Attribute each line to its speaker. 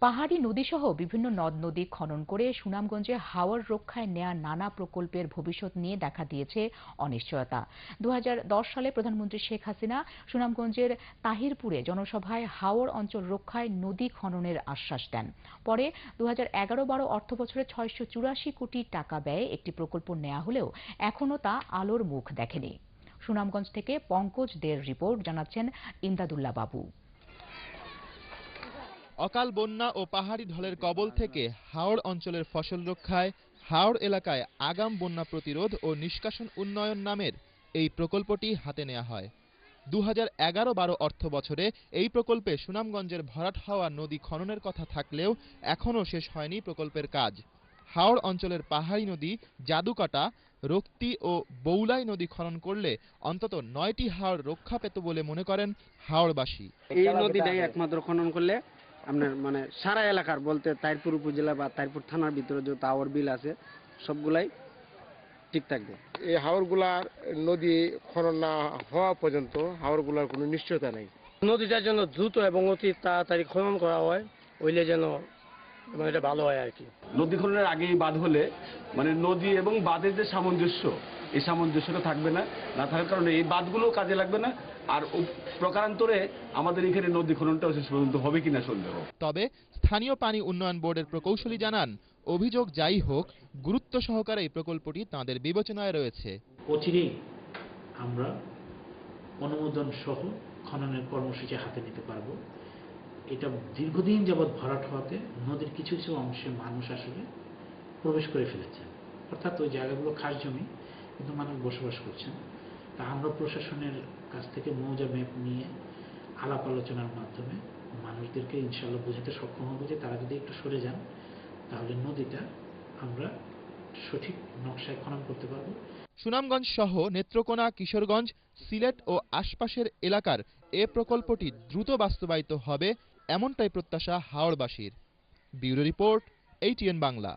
Speaker 1: পাহাড়ি নদীসহ বিভিন্ন নদ-নদী খনন করে সুনামগঞ্জে হাওর রক্ষায় নেয়া নানা প্রকল্পের ভবিষ্যৎ নিয়ে দেখা দিয়েছে অনিশ্চয়তা। 2010 সালে প্রধানমন্ত্রী শেখ হাসিনা সুনামগঞ্জের তাহিরপুরে জনসভায় হাওর অঞ্চল রক্ষায় নদী খননের আশ্বাস দেন। পরে 2011-12 অর্থবছরে 684 কোটি টাকা ব্যয়ে একটি প্রকল্প নেওয়া হলেও এখনো তা আলোর মুখ দেখেনি। সুনামগঞ্জ থেকে পঙ্কজ দের রিপোর্ট, জানাচ্ছেন ইমদাদুল্লাহ বাবু।
Speaker 2: অকাল বন্যা ও পাহাড়ি ঢলের কবল থেকে হাওর অঞ্চলের ফসল রক্ষায় হাওর এলাকায় আগাম বন্যা প্রতিরোধ ও নিষ্কাশন উন্নয়ন নামের এই প্রকল্পটি হাতে নেওয়া হয়। 2011-12 অর্থ বছরে এই প্রকল্পে সুনামগঞ্জের ভরাট হওয়া নদী খননের কথা থাকলেও এখনও শেষ হয়নি প্রকল্পের কাজ। হাওর অঞ্চলের পাহাড়ি নদী জাদুকাটা, রক্তি ও বৌলাই নদী খনন করলে অন্তত 9টি হাওর রক্ষা পেত বলে মনে করেন হাওরবাসী।
Speaker 3: এই নদীটাই একমাত্র খনন করলে আপনার মানে সারা এলাকার বলতে তাইরপুর উপজেলা বা তাইরপুর থানার ভিতরে যে হাওর বিল আছে সবগুলাই ঠিক থাকবে।
Speaker 4: এই হাওরগুলার নদী খনন না হওয়া পর্যন্ত হাওরগুলার কোনো নিশ্চয়তা নেই।
Speaker 5: নদীটার জন্য দ্রুত এবং অতি তাড়াতাড়ি খনন করা হয়, ওইলে যেন এটা ভালো হয় আর কি।
Speaker 6: নদী খননের আগেই বাঁধ হলে মানে নদী এবং বাঁধের যে সামঞ্জস্য, এই সামঞ্জস্যটা থাকবে না, না থাকার কারণে এই বাঁধগুলো কাজে লাগবে না। আর প্রকারান্তরে আমাদের এখানে নদী খননটাও শেষ পর্যন্ত হবে কিনা সন্দেহ।
Speaker 2: তবে স্থানীয় পানি উন্নয়ন বোর্ডের প্রকৌশলী জানান, অভিযোগ যাই হোক গুরুত্ব সহকারে এই প্রকল্পটি তাঁদের বিবেচনায় রয়েছে।
Speaker 7: অচিরেই আমরা অনুমোদন সহ খননের কর্মসূচি হাতে নিতে পারবো। এটা দীর্ঘদিন যাবৎ ভরাট হওয়াতে নদীর কিছু কিছু অংশে মানুষ আসলে প্রবেশ করে ফেলেছেন, অর্থাৎ ওই জায়গাগুলো খাস জমি, কিন্তু মানুষ বসবাস করছেন। তা আমরা প্রশাসনের কাছ থেকে মৌজা ম্যাপ নিয়ে আলাপ আলোচনার মাধ্যমে মানুষদেরকে ইনশাল্লাহ বোঝাতে সক্ষম হবো যে তারা যদি একটু সরে যান তাহলে নদীটা আমরা সঠিক নকশায় খনন করতে পারবো।
Speaker 2: সুনামগঞ্জ সহ নেত্রকোনা, কিশোরগঞ্জ, সিলেট ও আশপাশের এলাকার এ প্রকল্পটি দ্রুত বাস্তবায়িত হবে, এমনটাই প্রত্যাশা হাওরবাসীর। Bureau report, ATN Bangla.